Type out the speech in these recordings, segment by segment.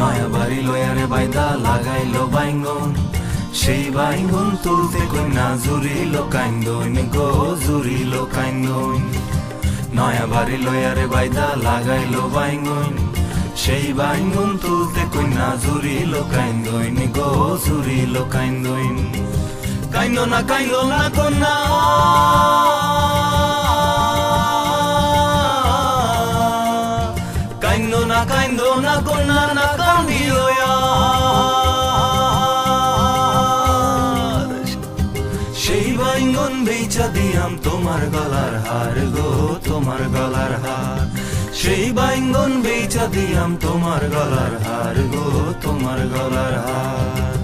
নয়া বাড়ি লয়ারে বাইদা লাগাইলো বাইঙ্গন, সেই বাইঙ্গন তুলতে কইনা জুড়িল কাইন্দন গো, জুড়িল কাইন্দন। নয়া বাড়ি লয়ারে বাইদা লাগাইলো বাইঙ্গন, সেই বাইঙ্গন তুলতে কইনা জুড়িল কাইন্দন গো, জুড়িল কাইন্দন। কাইন্দো না কন্যা, কাইন্দো না কন্যা, না কান্দিও আর। সেই বাইঙ্গন বেচা দিয়াম তোমার গলার হার গো, তোমার গলার হার। সেই বাইঙ্গন বেচা দিয়াম তোমার গলার হার গো, তোমার গলার হার।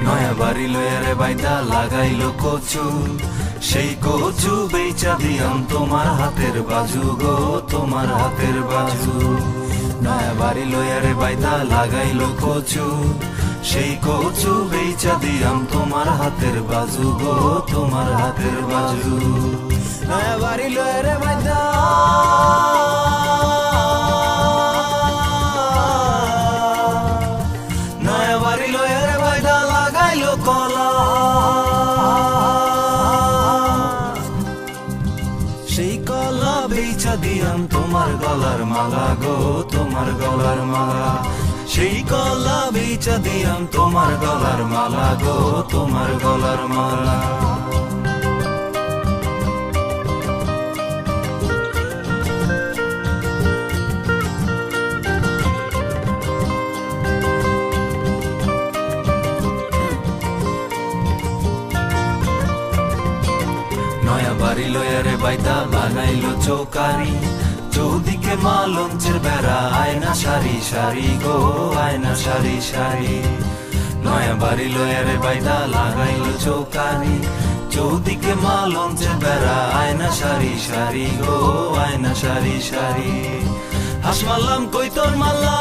নয়া বাড়ি লয়ারে বাইদা লাগাইলো কচু, সেই কচু বেচা দিয়াম তোমার হাতের বাজু গো, তোমার হাতের বাজু। নয়া বাড়ি লয়ারে বাইদা লাগাইলো কচু, সেই কচু বেচা দিয়াম তোমার হাতের বাজু গো, তোমার হাতের বাজু। নয়া বাড়ি লয়ারে বাইদা কলা, সেই কলা বেচা দিয়াম তোমার গলার মালা গো, তোমার গলার মালা। সেই কলা বেচা দিয়াম তোমার গলার মালা গো, তোমার গলার মালা। নয়া বাড়ি লয়ারে বাইদা বানাইলো চৌকারি, চৌদিকে মা লঞ্চের বেড়া, আয়না সারি সারি গো, আয়না সারি সারি। নয়া বাড়ি লয়ারে বাইদা লাগাইলো চৌকারি, চৌদিকে মা লঞ্চের বেড়া, আয়না সারি সারি গো, আয়না সারি সারি। হাস মারলাম কই তোর মাল্লা,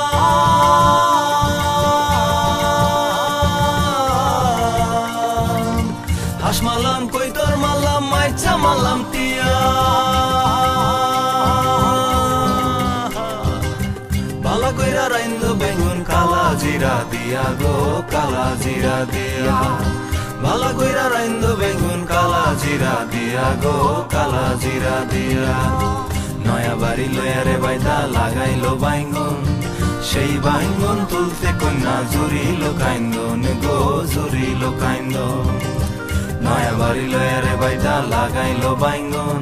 হাস মারলাম কই তোর মারলাম, মাইচা মারলাম টিয়া। বালা কইরা রাইন্দো বেগুন কালা জিরা দিয়া গো, কালা জিরা দিয়া। বালা কইরা রাইন্দো বেগুন কালা জিরা দিয়া গো, কালা জিরা দিয়া। নয়া বাড়ি লয়ারে বাইদা লাগাইলো বাইঙ্গন, সেই বাইঙ্গন তুলতে কন্যা জুড়িল কাইন্দন গো, জুড়িল কাইন্দন। নয়া বাড়ি লয়ারে বাইদা লাগাইলো বাইঙ্গন,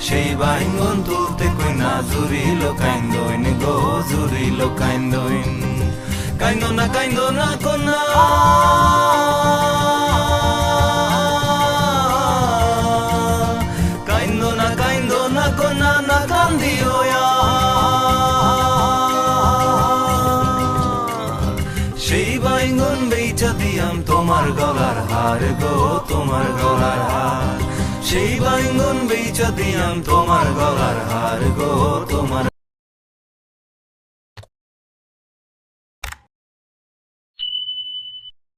সেই বাইঙ্গন তুলতে কইনা জুড়িল কাইন্দন গো, জুড়িল কাইন্দন। কাইন্দো না কন্যা, কাইন্দো না কন্যা, না কান্দিও আর। সেই বাইঙ্গন বেচা দিয়াম তোমার গলার হার গো, তোমার গলার হার। সেই বাইঙ্গন বেচা দিয়াম তোমার গলার হার গো, তোমার